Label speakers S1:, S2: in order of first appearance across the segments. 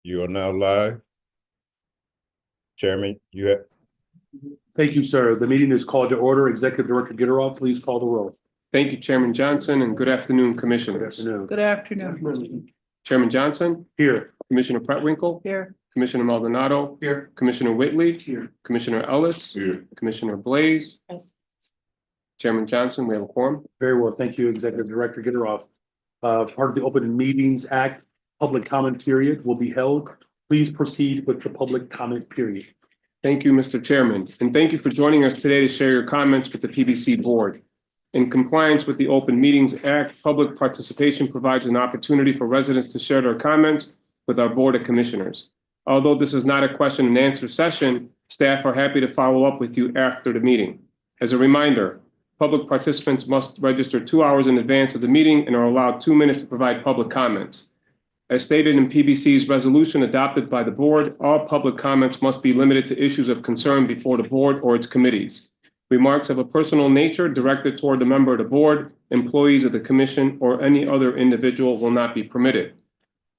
S1: You are now live. Chairman, you have.
S2: Thank you, sir. The meeting is called to order. Executive Director Gitterall, please call the roll.
S3: Thank you, Chairman Johnson, and good afternoon,
S2: Good
S3: Commissioners.
S2: afternoon.
S4: Good afternoon.
S3: Chairman Johnson,
S2: Here.
S3: Commissioner Prettwinkle,
S4: Here.
S3: Commissioner Maldonado,
S2: Here.
S3: Commissioner Whitley,
S2: Here.
S3: Commissioner Ellis,
S1: Here.
S3: Commissioner Blaze,
S4: Yes.
S3: Chairman Johnson, we have a quorum.
S2: Very well. Thank you, Executive Director Gitterall. Part of the Open Meetings Act, public comment period will be held. Please proceed with the public comment period.
S3: Thank you, Mr. Chairman, and thank you for joining us today to share your comments with the PBC Board. In compliance with the Open Meetings Act, public participation provides an opportunity for residents to share their comments with our Board of Commissioners. Although this is not a question and answer session, staff are happy to follow up with you after the meeting. As a reminder, public participants must register 2 hours in advance of the meeting and are allowed 2 minutes to provide public comments. As stated in PBC's resolution adopted by the board, all public comments must be limited to issues of concern before the board or its committees. Remarks of a personal nature directed toward the member of the board, employees of the commission, or any other individual will not be permitted.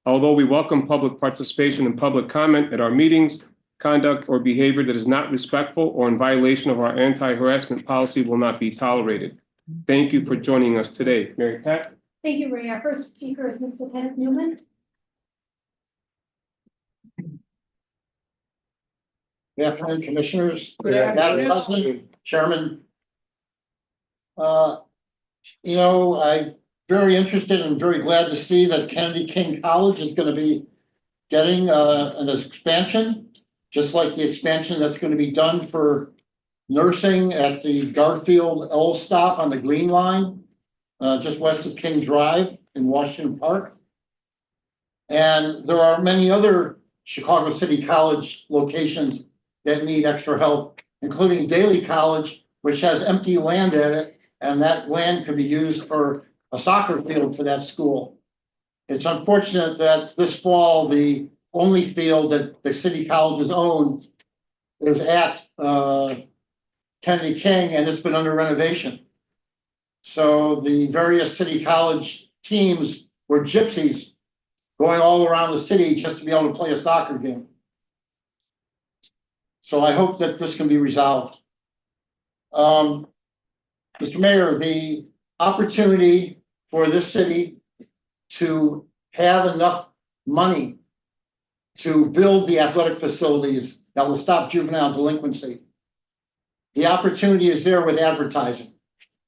S3: Although we welcome public participation and public comment at our meetings, conduct or behavior that is not respectful or in violation of our anti-harassment policy will not be tolerated. Thank you for joining us today. Mary Pat?
S5: Thank you, Ray. Our first speaker is Mr. Kenneth Newman.
S6: Good afternoon, Commissioners.
S4: Good afternoon.
S6: Madam President, Chairman. I'm very interested and very glad to see that Kennedy King College is going to be getting an expansion, just like the expansion that's going to be done for nursing at the Garfield L stop on the Green Line, just west of King Drive in Washington Park. And there are many other Chicago City College locations that need extra help, including Daly College, which has empty land at it, and that land could be used for a soccer field for that school. It's unfortunate that this fall, the only field that the city colleges own is at Kennedy King, and it's been under renovation. So the various city college teams were gypsies going all around the city just to be able to play a soccer game. So I hope that this can be resolved. Mr. Mayor, the opportunity for this city to have enough money to build the athletic facilities that will stop juvenile delinquency. The opportunity is there with advertising,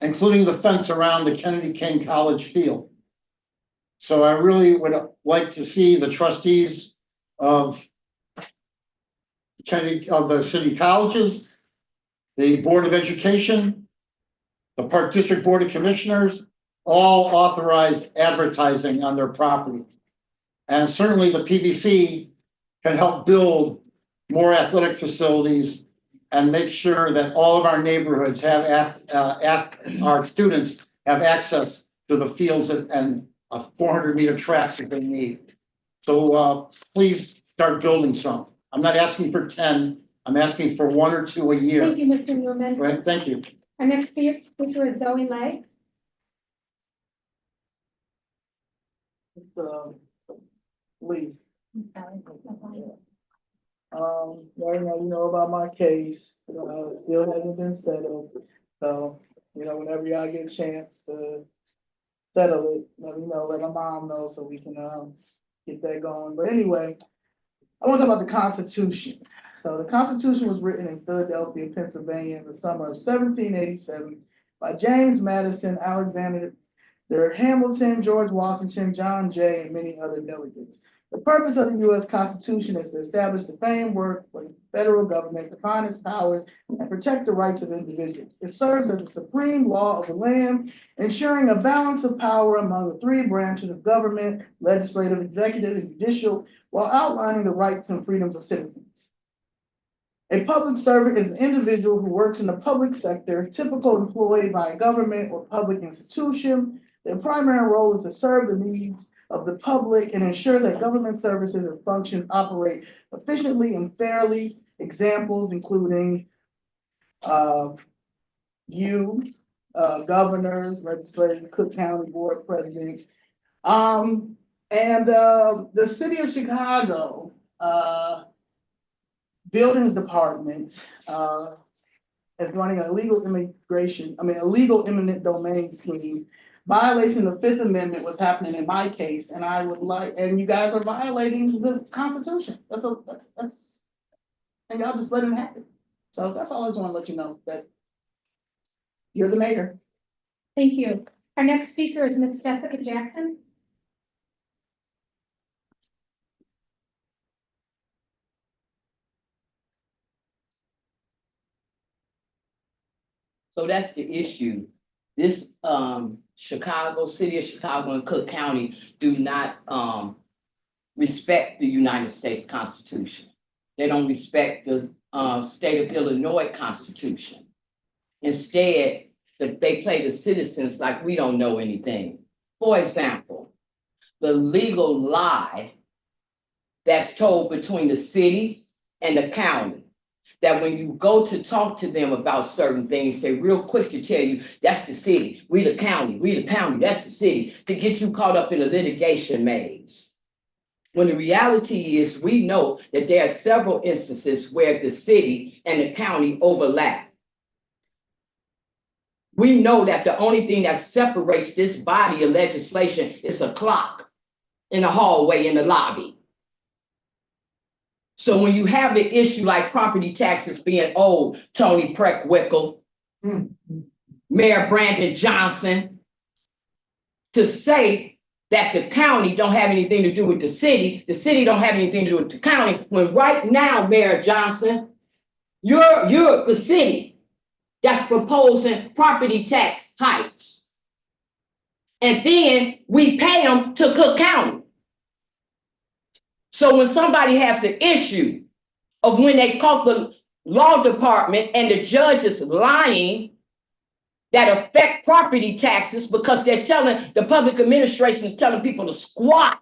S6: including the fence around the Kennedy King College field. So I really would like to see the trustees of the city colleges, the Board of Education, the Park District Board of Commissioners, all authorize advertising on their property. And certainly the PBC can help build more athletic facilities and make sure that all of our neighborhoods have our students have access to the fields and 400-meter tracks that they need. So please start building some. I'm not asking for 10. I'm asking for 1 or 2 a year.
S5: Thank you, Mr. Newman.
S6: Right, thank you.
S5: Our next speaker is Zoe Lang.
S4: Lee.
S7: Right now, you know about my case, it still hasn't been settled. So, whenever y'all get a chance to settle it, let me know, let my mom know so we can, get that going. But anyway, I want to talk about the Constitution. So the Constitution was written in Philadelphia, Pennsylvania in the summer of 1787 by James Madison, Alexander Hamilton, George Washington, John Jay, and many other delegates. The purpose of the U.S. Constitution is to establish the framework for the federal government, define its powers, and protect the rights of individuals. It serves as the supreme law of the land, ensuring a balance of power among the 3 branches of government, legislative, executive, and judicial, while outlining the rights and freedoms of citizens. A public servant is an individual who works in the public sector, typical employee by a government or public institution. Their primary role is to serve the needs of the public and ensure that government services and functions operate efficiently and fairly. Examples including governors, legislators, Cook County Board presidents. And, the city of Chicago, Buildings Department, is running a illegal illegal eminent domain scheme. Violation of Fifth Amendment was happening in my case, and I would like, and you guys are violating the Constitution. That's, and y'all just let it happen. So that's all I just want to let you know, that you're the mayor.
S5: Thank you. Our next speaker is Ms. Jessica Jackson.
S1: So that's the issue. This, Chicago, city of Chicago and Cook County do not, respect the United States Constitution. They don't respect the, state of Illinois Constitution. Instead, they play the citizens like we don't know anything. For example, the legal lie that's told between the city and the county, that when you go to talk to them about certain things, they're real quick to tell you, that's the city, we the county, that's the city, to get you caught up in a litigation maze. When the reality is, we know that there are several instances where the city and the county overlap. We know that the only thing that separates this body of legislation is a clock in the hallway in the lobby. So when you have an issue like property taxes being owed, Tony Preckwinkle, Mayor Brandon Johnson, to say that the county don't have anything to do with the city don't have anything to do with the county, when right now, Mayor Johnson, you're the city that's proposing property tax hikes. And then we pay them to Cook County. So when somebody has an issue of when they caught the law department and the judges lying that affect property taxes because they're telling, the public administration is telling people to squat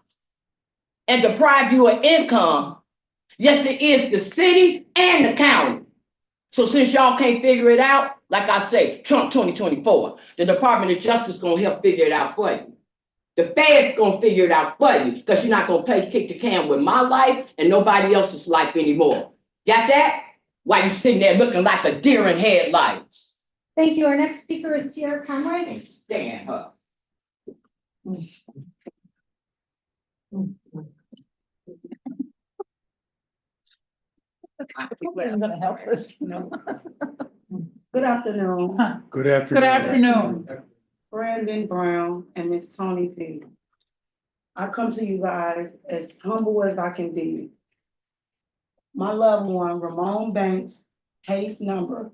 S1: and deprive you of income. Yes, it is the city and the county. So since y'all can't figure it out, like I say, Trump 2024, the Department of Justice gonna help figure it out for you. The Fed's gonna figure it out for you, because you're not gonna kick the can with my life and nobody else's life anymore. Got that? Why you sitting there looking like a deer in headlights?
S5: Thank you. Our next speaker is Sierra Conroy.
S1: Can't stand her.
S4: Isn't gonna help us. Good afternoon,
S2: Good afternoon.
S4: Good afternoon. Brandon Brown and Miss Tony P. I come to you guys as humble as I can be. My loved one, Ramon Banks, case number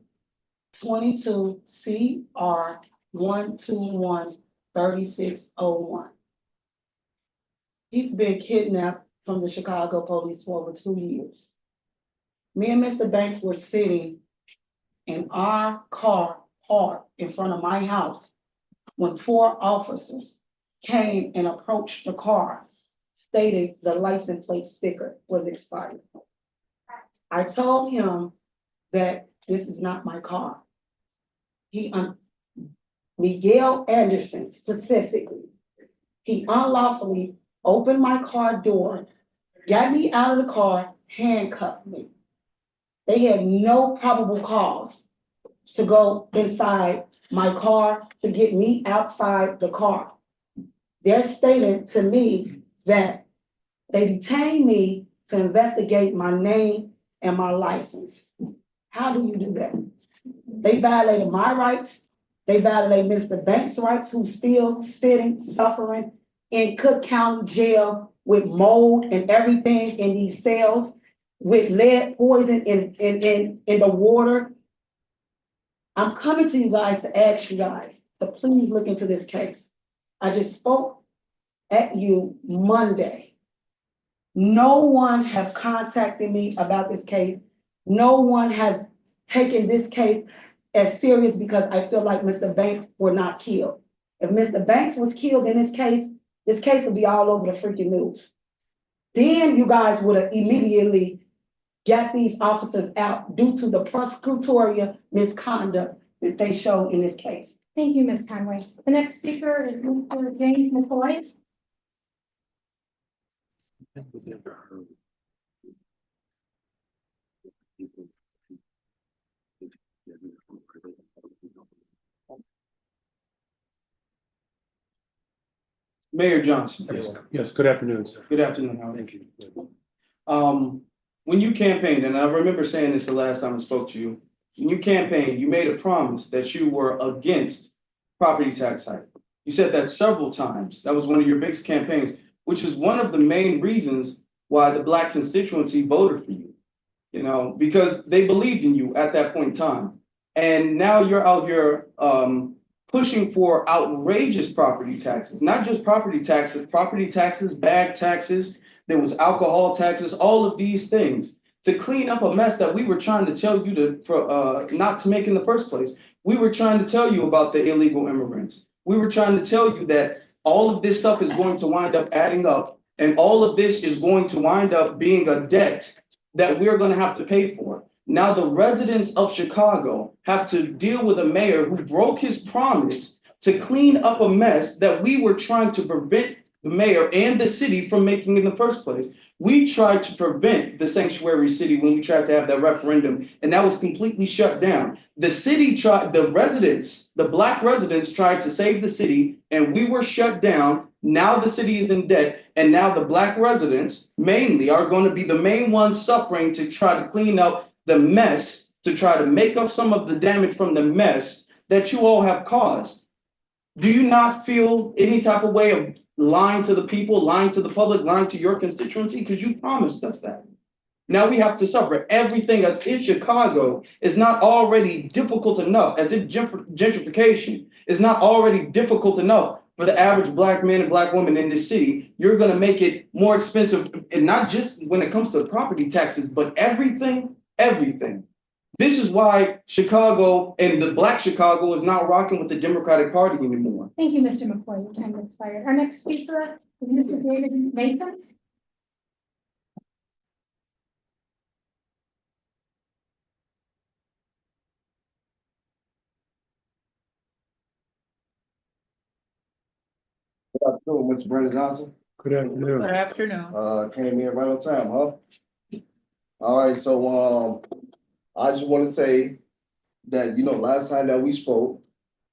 S4: 22 CR 121-3601. He's been kidnapped from the Chicago police for over 2 years. Me and Mr. Banks were sitting in our car parked in front of my house when 4 officers came and approached the car, stating the license plate sticker was expired. I told him that this is not my car. Miguel Anderson specifically, he unlawfully opened my car door, got me out of the car, handcuffed me. They had no probable cause to go inside my car to get me outside the car. They're stating to me that they detained me to investigate my name and my license. How do you do that? They violated my rights. They violated Mr. Banks' rights, who's still sitting, suffering in Cook County Jail with mold and everything in these cells, with lead poison in the water. I'm coming to you guys to ask you guys to please look into this case. I just spoke at you Monday. No one has contacted me about this case. No one has taken this case as serious, because I feel like Mr. Banks were not killed. If Mr. Banks was killed in this case would be all over the freaking news. Then you guys would have immediately got these officers out due to the prosecutorial misconduct that they showed in this case.
S5: Thank you, Ms. Conroy. The next speaker is Mr. James McCoy.
S8: Mayor Johnson.
S2: Yes, good afternoon, sir.
S8: Good afternoon, Howard.
S2: Thank you.
S8: When you campaigned, and I remember saying this the last time I spoke to you, when you campaigned, you made a promise that you were against property tax hike. You said that several times. That was one of your biggest campaigns, which is one of the main reasons why the Black constituency voted for you. You know, because they believed in you at that point in time. And now you're out here, pushing for outrageous property taxes, not just property taxes, bag taxes, there was alcohol taxes, all of these things to clean up a mess that we were trying to tell you not to make in the first place. We were trying to tell you about the illegal immigrants. We were trying to tell you that all of this stuff is going to wind up adding up, and all of this is going to wind up being a debt that we're going to have to pay for. Now, the residents of Chicago have to deal with a mayor who broke his promise to clean up a mess that we were trying to prevent the mayor and the city from making in the first place. We tried to prevent the sanctuary city when we tried to have that referendum, and that was completely shut down. The city tried, the Black residents tried to save the city, and we were shut down. Now the city is in debt, and now the Black residents mainly are going to be the main ones suffering to try to clean up the mess, to try to make up some of the damage from the mess that you all have caused. Do you not feel any type of way of lying to the people, lying to the public, lying to your constituency? Because you promised us that. Now we have to suffer everything as if Chicago is not already difficult enough, as if gentrification is not already difficult enough for the average Black man and Black woman in this city. You're going to make it more expensive, and not just when it comes to property taxes, but everything. This is why Chicago and the Black Chicago is not rocking with the Democratic Party anymore.
S5: Thank you, Mr. McCoy. Your time has expired. Our next speaker is Mr. David Mason.
S9: Good afternoon, Mr. Brandon Johnson.
S2: Good afternoon.
S5: afternoon.
S9: Came in right on time, huh? All right, so, I just want to say that, last time that we spoke,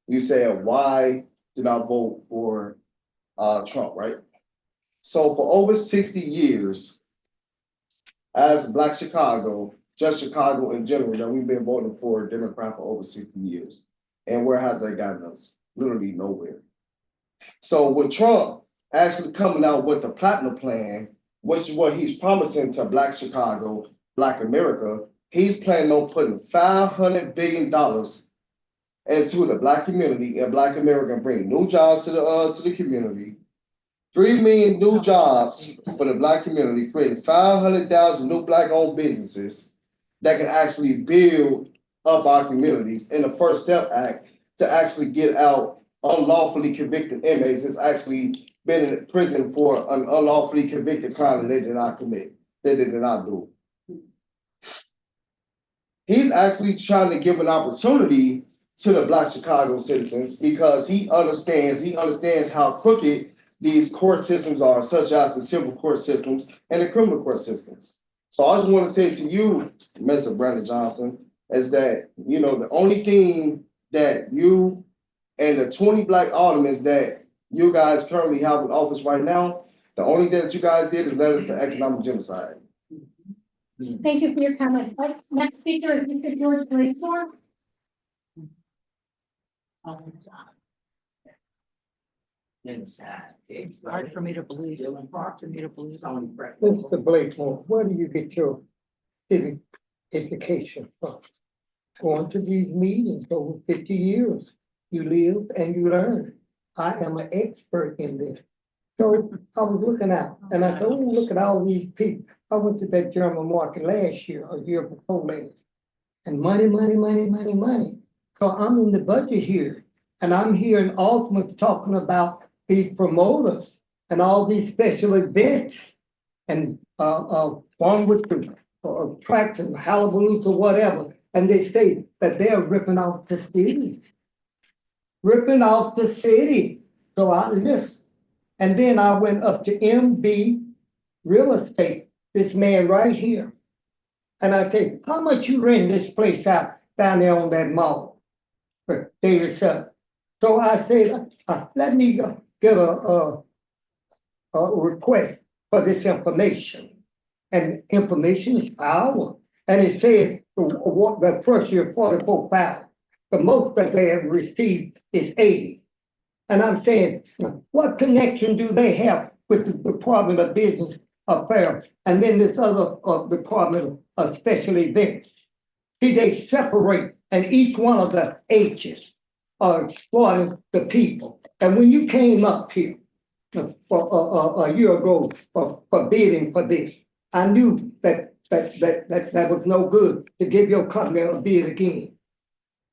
S9: you said, why did I vote for, Trump, right? So for over 60 years, as Black Chicago, just Chicago in general, that we've been voting for a Democrat for over 60 years. And where has that gotten us? Literally nowhere. So with Trump actually coming out with the Platinum Plan, which is what he's promising to Black Chicago, Black America, he's planning on putting $500 billion into the Black community and Black America, and bring new jobs to the community. 3 million new jobs for the Black community, creating 500,000 new Black-owned businesses that can actually build up our communities. And the First Step Act to actually get out unlawfully convicted inmates has actually been in prison for an unlawfully convicted crime that they did not commit, they did not do. He's actually trying to give an opportunity to the Black Chicago citizens because he understands how crooked these court systems are, such as the civil court systems and the criminal court systems. So I just want to say to you, Mr. Brandon Johnson, is that, the only thing that you and the 20 Black aldermen that you guys currently have in office right now, the only thing that you guys did is led us to economic genocide.
S5: Thank you for your comments. Next speaker is Mr. George Blakemore.
S1: Hard
S10: for me to believe. Hard for me to believe.
S11: Mr. Blakemore, where do you get your civic education from? Going to these meetings over 50 years. You live and you learn. I am an expert in this. So I was looking out and I said, oh, look at all these people. I went to that German market last year, or year before last. And money. So I'm in the budget here. And I'm hearing Altima talking about these promoters and all these special events and one with the tracks and hullabaloo or whatever. And they say that they're ripping off the city. Ripping off the city. So I listened. And then I went up to MB real estate, this man right here. And I said, how much you rent this place out down there on that mall? For daily sell. So I said, let me get a request for this information. And information is power. And it said, the first year, 44,000. The most that they have received is 80. And I'm saying, what connection do they have with the Department of Business Affairs? And then this other Department of Special Events. See, they separate, and each one of the H's are exploiting the people. And when you came up here for a year ago for bidding for this, I knew that was no good to give your company a bid again.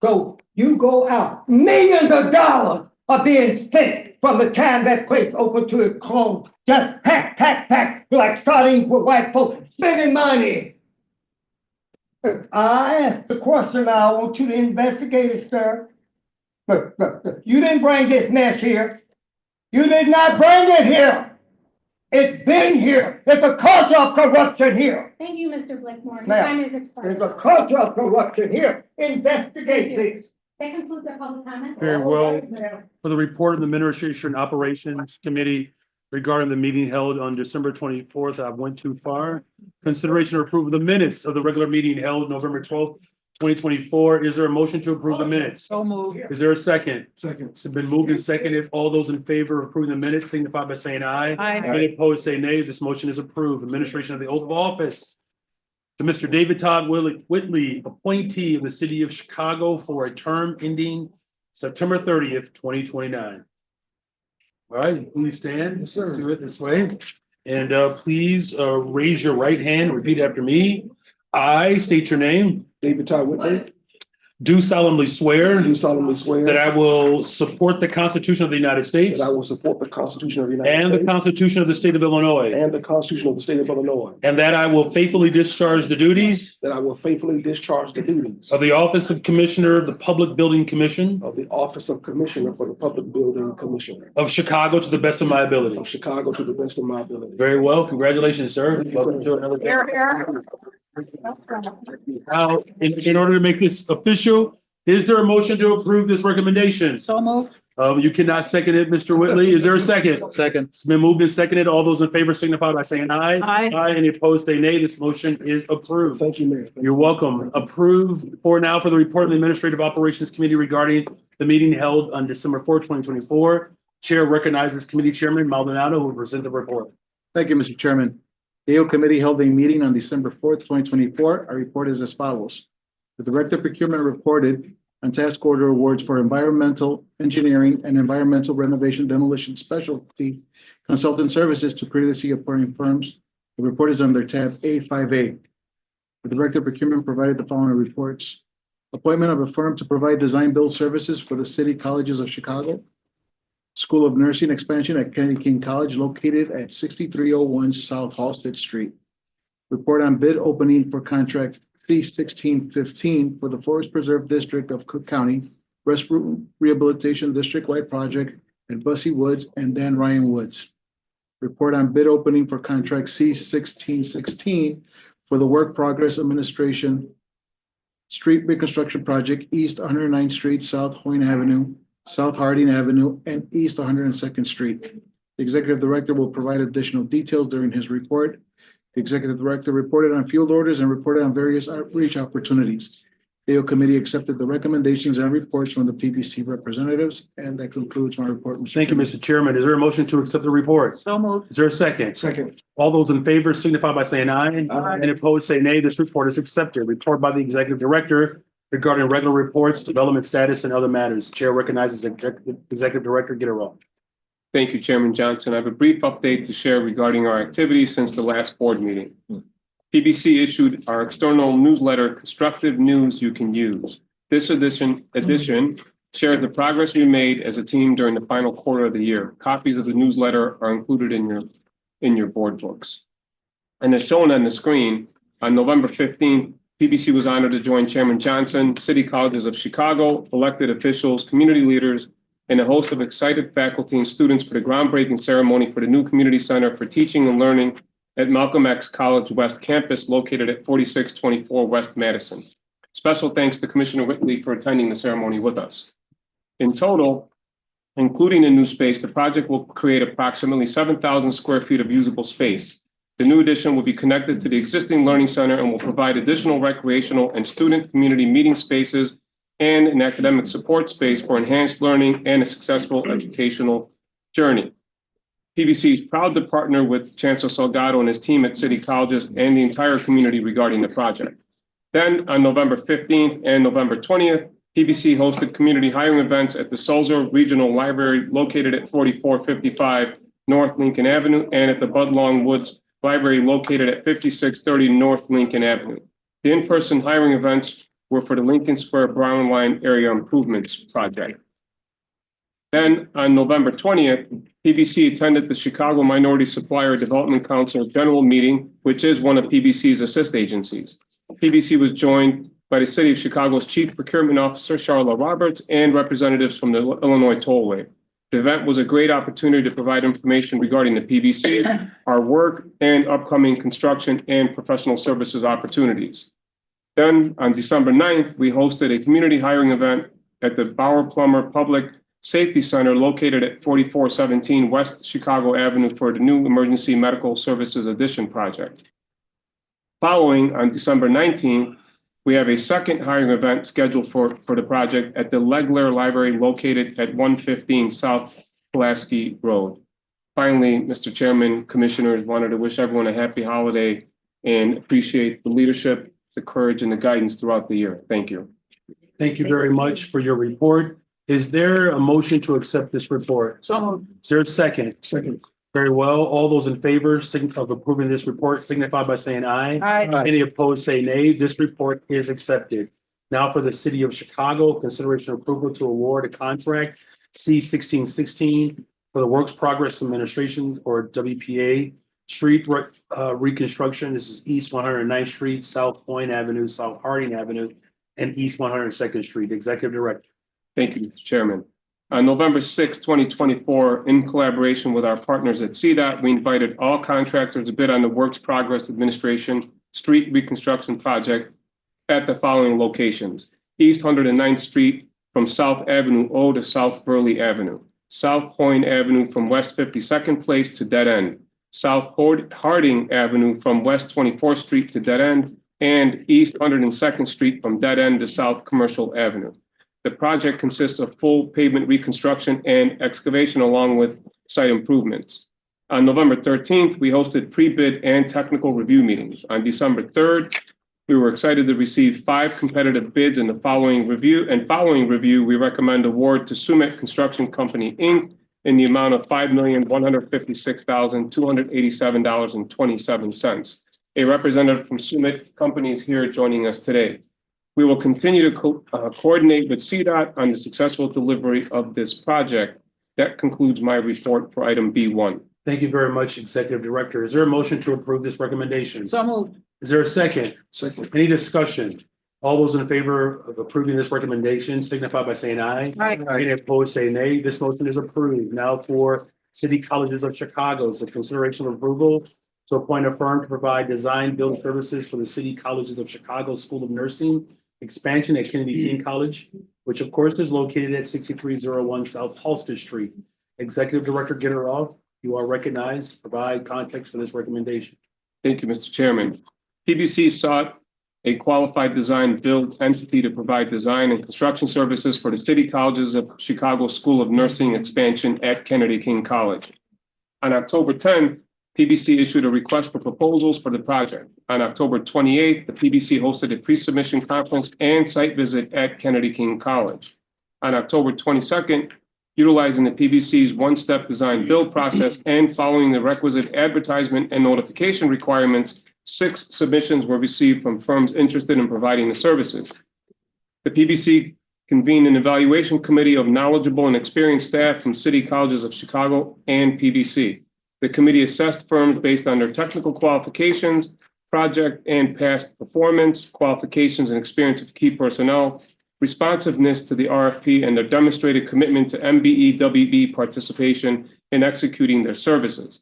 S11: So you go out, millions of dollars are being spent from the time that place opened to it closed. Just pack, like sardines with white folks, spending money. I asked the question, I want you to investigate it, sir. But you didn't bring this mess here. You did not bring it here. It's been here. There's a culture of corruption here.
S5: Thank you, Mr. Blakemore. Your
S11: Now,
S5: time is expired.
S11: There's a culture of corruption here. Investigate this.
S5: That concludes our public comments.
S2: Very well. For the report of the Administration Operations Committee regarding the meeting held on December 24th, I went too far. Consideration or approval of the minutes of the regular meeting held November 12th, 2024. Is there a motion to approve the minutes?
S10: So moved.
S2: Is there a second?
S6: Second.
S2: It's been moved and seconded. All those in favor of approving the minutes signify by saying aye.
S10: Aye.
S2: Any opposed, say nay. This motion is approved. Administration of the oath of office to Mr. David Todd Whitley, appointee of the city of Chicago for a term ending September 30th, 2029. All right, please stand.
S6: Yes, sir.
S2: Let's do it this way. And please raise your right hand, repeat after me. I state your name,
S9: David Todd Whitley,
S2: do solemnly swear
S9: do solemnly swear
S2: that I will support the Constitution of the United States
S9: that I will support the Constitution of the United
S2: and the
S9: States
S2: Constitution of the State of Illinois,
S9: and the Constitution of the State of Illinois,
S2: and that I will faithfully discharge the duties
S9: that I will faithfully discharge the duties
S2: of the Office of Commissioner of the Public Building Commission
S9: of the Office of Commissioner for the Public Building Commissioner
S2: of Chicago to the best of my ability.
S9: of Chicago to the best of my ability.
S2: Very well. Congratulations, sir.
S9: Thank you,
S2: Welcome
S9: sir.
S2: to another.
S10: Here, here.
S2: Now, in order to make this official, is there a motion to approve this recommendation?
S10: So moved.
S2: You cannot second it, Mr. Whitley. Is there a second?
S6: Second.
S2: It's been moved and seconded. All those in favor signify by saying aye.
S10: Aye.
S2: Aye. Any opposed, say nay. This motion is approved.
S9: Thank you, Mayor.
S2: You're welcome. Approved for the report of the Administrative Operations Committee regarding the meeting held on December 4th, 2024. Chair recognizes Committee Chairman Maldonado, who will present the report.
S12: Thank you, Mr. Chairman. The AO Committee held a meeting on December 4th, 2024. Our report is as follows. The Director of Procurement reported on task order awards for environmental engineering and environmental renovation demolition specialty consultant services to previously appointed firms. The report is under tab A5A. The Director of Procurement provided the following reports. Appointment of a firm to provide design build services for the City Colleges of Chicago. School of Nursing expansion at Kennedy King College located at 6301 South Halsted Street. Report on bid opening for contract C1615 for the Forest Preserve District of Cook County Restroom Rehabilitation District-wide project at Bussy Woods and Dan Ryan Woods. Report on bid opening for contract C1616 for the Work Progress Administration Street Reconstruction Project East 109th Street, South Hoyne Avenue, South Harding Avenue, and East 102nd Street. The Executive Director will provide additional details during his report. The Executive Director reported on field orders and reported on various outreach opportunities. The AO Committee accepted the recommendations and reports from the PBC representatives, and that concludes my report.
S2: Thank you, Mr. Chairman. Is there a motion to accept the report?
S10: So moved.
S2: Is there a second?
S9: Second.
S2: All those in favor signify by saying aye.
S9: Aye.
S2: Any opposed, say nay. This report is accepted. Report by the Executive Director regarding regular reports, development status, and other matters. Chair recognizes Executive Director Gitteroff.
S3: Thank you, Chairman Johnson. I have a brief update to share regarding our activities since the last board meeting. PBC issued our external newsletter, Constructive News You Can Use. This edition shares the progress we made as a team during the final quarter of the year. Copies of the newsletter are included in your board books. And as shown on the screen, on November 15th, PBC was honored to join Chairman Johnson, City Colleges of Chicago, elected officials, community leaders, and a host of excited faculty and students for the groundbreaking ceremony for the new Community Center for Teaching and Learning at Malcolm X College West Campus located at 4624 West Madison. Special thanks to Commissioner Whitley for attending the ceremony with us. In total, including the new space, the project will create approximately 7,000 square feet of usable space. The new addition will be connected to the existing learning center and will provide additional recreational and student community meeting spaces and an academic support space for enhanced learning and a successful educational journey. PBC is proud to partner with Chancellor Salgado and his team at City Colleges and the entire community regarding the project. Then on November 15th and November 20th, PBC hosted community hiring events at the Sulzer Regional Library located at 4455 North Lincoln Avenue and at the Bud Long Woods Library located at 5630 North Lincoln Avenue. The in-person hiring events were for the Lincoln Square Brown Line Area Improvements Project. Then on November 20th, PBC attended the Chicago Minority Supplier Development Council General Meeting, which is one of PBC's assist agencies. PBC was joined by the City of Chicago's Chief Procurement Officer, Charlotte Roberts, and representatives from the Illinois Tollway. The event was a great opportunity to provide information regarding the PBC, our work, and upcoming construction and professional services opportunities. Then on December 9th, we hosted a community hiring event at the Bauer Plummer Public Safety Center located at 4417 West Chicago Avenue for the new Emergency Medical Services Addition project. Following on December 19th, we have a second hiring event scheduled for the project at the Legler Library located at 115 South Pulaski Road. Finally, Mr. Chairman, Commissioners, wanted to wish everyone a happy holiday and appreciate the leadership, the courage, and the guidance throughout the year. Thank you.
S2: Thank you very much for your report. Is there a motion to accept this report?
S10: So
S2: Is there a second? Second. Very well. All those in favor of approving this report signify by saying aye.
S10: Aye.
S2: Any opposed, say nay. This report is accepted. Now for the City of Chicago, consideration approval to award a contract C-1616 for the Works Progress Administration or WPA street reconstruction. This is East 109th Street, South Point Avenue, South Harding Avenue, and East 102nd Street. Executive Director.
S3: Thank you, Mr. Chairman. On November 6, 2024, in collaboration with our partners at CDOT, we invited all contractors to bid on the Works Progress Administration Street Reconstruction Project at the following locations: East 109th Street from South Avenue O to South Burley Avenue, South Point Avenue from West 52nd Place to Dead End, South Harding Avenue from West 24th Street to Dead End, and East 102nd Street from Dead End to South Commercial Avenue. The project consists of full pavement reconstruction and excavation along with site improvements. On November 13th, we hosted pre-bid and technical review meetings. On December 3rd, we were excited to receive 5 competitive bids in the following review. Following review, we recommend award to Summit Construction Company, Inc. in the amount of $5,156,287.27. A representative from Summit Company is here joining us today. We will continue to coordinate with CDOT on the successful delivery of this project. That concludes my report for item B1.
S2: Thank you very much, Executive Director. Is there a motion to approve this recommendation?
S10: So moved.
S2: Is there a second?
S3: Second.
S2: Any discussion? All those in favor of approving this recommendation signify by saying aye.
S10: Aye.
S2: Any opposed, say nay. This motion is approved. Now for City Colleges of Chicago, so consideration of approval to appoint a firm to provide design build services for the City Colleges of Chicago School of Nursing expansion at Kennedy King College, which of course is located at 6301 South Halsted Street. Executive Director Generoff, you are recognized. Provide context for this recommendation.
S3: Thank you, Mr. Chairman. PBC sought a qualified design build entity to provide design and construction services for the City Colleges of Chicago School of Nursing expansion at Kennedy King College. On October 10, PBC issued a request for proposals for the project. On October 28th, the PBC hosted a pre-submission conference and site visit at Kennedy King College. On October 22nd, utilizing the PBC's one-step design build process and following the requisite advertisement and notification requirements, 6 submissions were received from firms interested in providing the services. The PBC convened an evaluation committee of knowledgeable and experienced staff from City Colleges of Chicago and PBC. The committee assessed firms based on their technical qualifications, project and past performance, qualifications and experience of key personnel, responsiveness to the RFP, and their demonstrated commitment to MBE-WB participation in executing their services.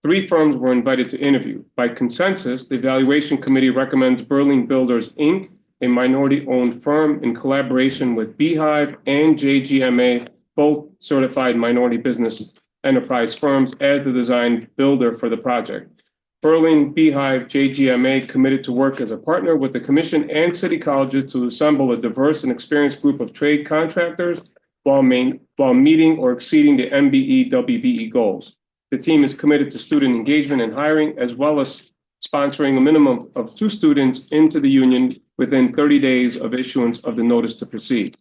S3: 3 firms were invited to interview. By consensus, the evaluation committee recommends Berling Builders, Inc., a minority-owned firm in collaboration with Beehive and JGMA, both certified minority business enterprise firms, as the design builder for the project. Berling, Beehive, JGMA committed to work as a partner with the commission and city colleges to assemble a diverse and experienced group of trade contractors while meeting or exceeding the MBE WBE goals. The team is committed to student engagement and hiring, as well as sponsoring a minimum of 2 students into the union within 30 days of issuance of the notice to proceed.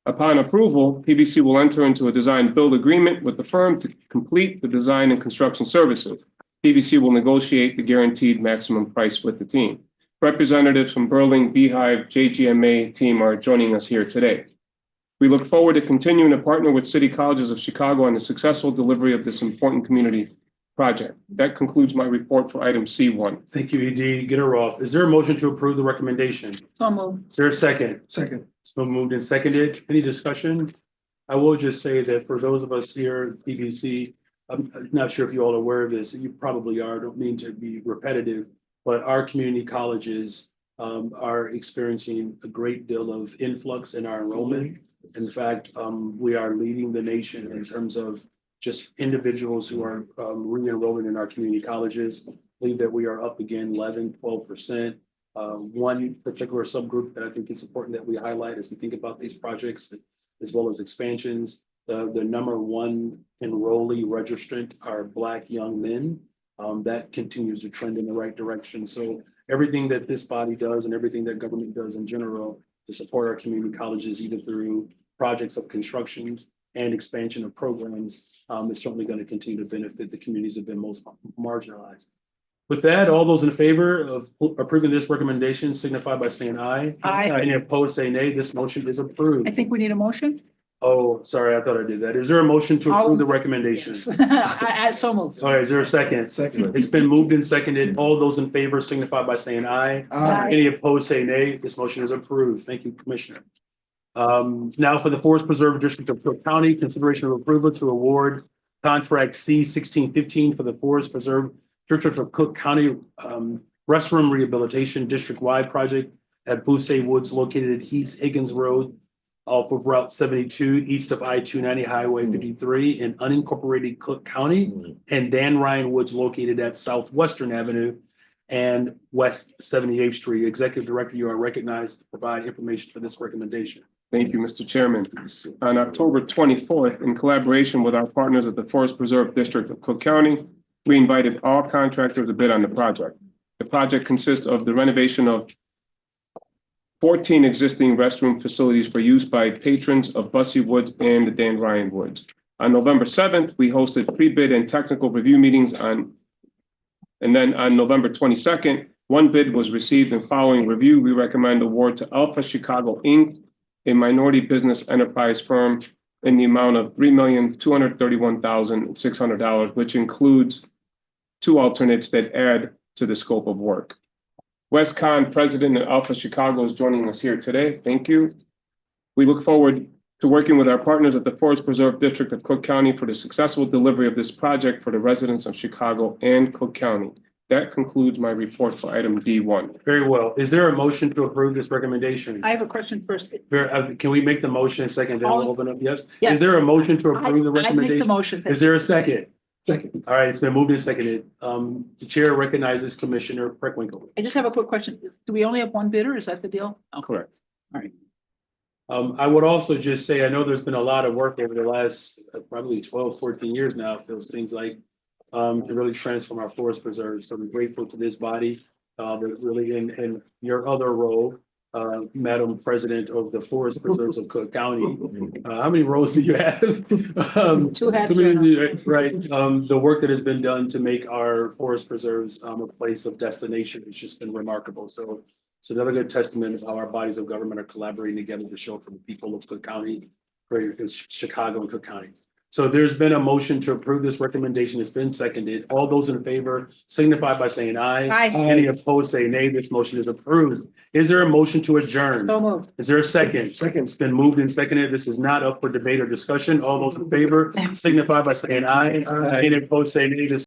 S3: Upon approval, PBC will enter into a design build agreement with the firm to complete the design and construction services. PBC will negotiate the guaranteed maximum price with the team. Representatives from Berling, Beehive, JGMA team are joining us here today. We look forward to continuing to partner with City Colleges of Chicago on the successful delivery of this important community project. That concludes my report for item C1.
S2: Thank you, ED. Get her off. Is there a motion to approve the recommendation?
S10: So moved.
S2: Is there a second?
S11: Second.
S2: It's been moved and seconded. Any discussion? I will just say that for those of us here at PBC, I'm not sure if you all are aware of this, you probably are, I don't mean to be repetitive, but our community colleges are experiencing a great deal of influx in our enrollment. In fact, we are leading the nation in terms of just individuals who are re-enrolling in our community colleges. I believe that we are up again 11, 12%. One particular subgroup that I think is important that we highlight as we think about these projects, as well as expansions, the number 1 enrollee registrant are Black young men. That continues to trend in the right direction. So everything that this body does and everything that government does in general to support our community colleges, either through projects of constructions and expansion of programs, is certainly going to continue to benefit the communities that have been most marginalized. With that, all those in favor of approving this recommendation signify by saying aye.
S10: Aye.
S2: Any opposed, say nay. This motion is approved.
S10: I think we need a motion.
S2: Oh, sorry, I thought I did that. Is there a motion to approve the recommendation?
S10: I so moved.
S2: All right, is there a second?
S11: Second.
S2: It's been moved and seconded. All those in favor signify by saying aye.
S10: Aye.
S2: Any opposed, say nay. This motion is approved. Thank you, Commissioner. Now for the Forest Preserve District of Cook County, consideration of approval to award contract C-1615 for the Forest Preserve District of Cook County restroom rehabilitation district-wide project at Busse Woods located at East Higgins Road off of Route 72, east of I-290 Highway 53 in unincorporated Cook County, and Dan Ryan Woods located at Southwestern Avenue and West 78th Street. Executive Director, you are recognized to provide information for this recommendation.
S3: Thank you, Mr. Chairman. On October 24th, in collaboration with our partners at the Forest Preserve District of Cook County, we invited all contractors to bid on the project. The project consists of the renovation of 14 existing restroom facilities for use by patrons of Busse Woods and the Dan Ryan Woods. On November 7th, we hosted pre-bid and technical review meetings and then on November 22nd, 1 bid was received, and following review, we recommend award to Alpha Chicago, Inc., a minority business enterprise firm, in the amount of $3,231,600, which includes 2 alternates that add to the scope of work. Wes Kahn, President of Alpha Chicago, is joining us here today. Thank you. We look forward to working with our partners at the Forest Preserve District of Cook County for the successful delivery of this project for the residents of Chicago and Cook County. That concludes my report for item D1.
S2: Very well. Is there a motion to approve this recommendation?
S10: I have a question first.
S2: Can we make the motion second, then we'll open up? Yes?
S10: Yes.
S2: Is there a motion to approve the
S10: I make the
S2: recommendation?
S10: motion.
S2: Is there a second?
S11: Second.
S2: All right, it's been moved and seconded. The chair recognizes Commissioner Preckwinkle.
S10: I just have a quick question. Do we only have 1 bidder? Is that the deal? Okay.
S3: Correct.
S2: I would also just say, I know there's been a lot of work over the last probably 12, 14 years now, it feels things like, to really transform our forest preserves. So I'm grateful to this body, but really in your other role, Madam President of the Forest Preserves of Cook County. How many roles do you have?
S10: 2 hats.
S2: Right. The work that has been done to make our forest preserves a place of destination has just been remarkable. So it's another good testament of how our bodies of government are collaborating together to show for the people of Cook County, Chicago and Cook County. So there's been a motion to approve this recommendation. It's been seconded. All those in favor signify by saying aye.
S10: Aye.
S2: Any opposed, say nay. This motion is approved. Is there a motion to adjourn?
S10: So moved.
S2: Is there a second?
S11: Second.
S2: It's been moved and seconded. This is not up for debate or discussion. All those in favor signify by saying aye.
S11: Aye.
S2: Any opposed, say nay. This